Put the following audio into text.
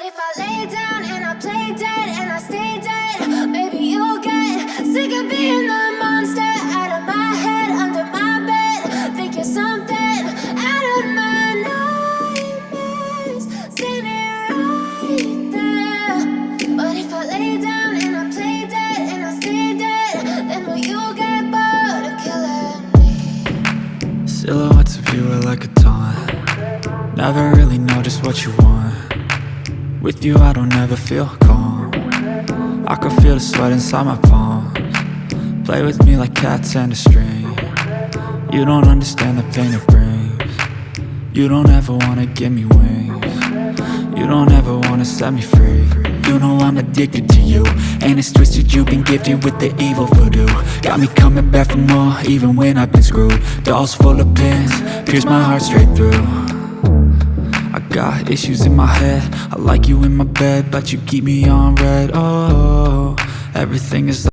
if I lay down and I play dead and I stay dead, maybe you'll get sick of being the monster out of my head, under my bed. Think you're something out of my nightmares, standing right there. But if I lay down and I play dead and I stay dead, then will you get bored of killing me? Silhouettes of you are like a taunt. Never really know just what you want. With you I don't ever feel calm. I can feel the sweat inside my palms. Play with me like cats and a string. You don't understand the pain it brings. You don't ever wanna give me wings. You don't ever wanna set me free. You know I'm addicted to you, and it's twisted, you've been gifted with the evil voodoo. Got me coming back for more, even when I've been screwed. Dolls full of pins, pierce my heart straight through. I got issues in my head, I like you in my bed, but you keep me on red. Oh, everything is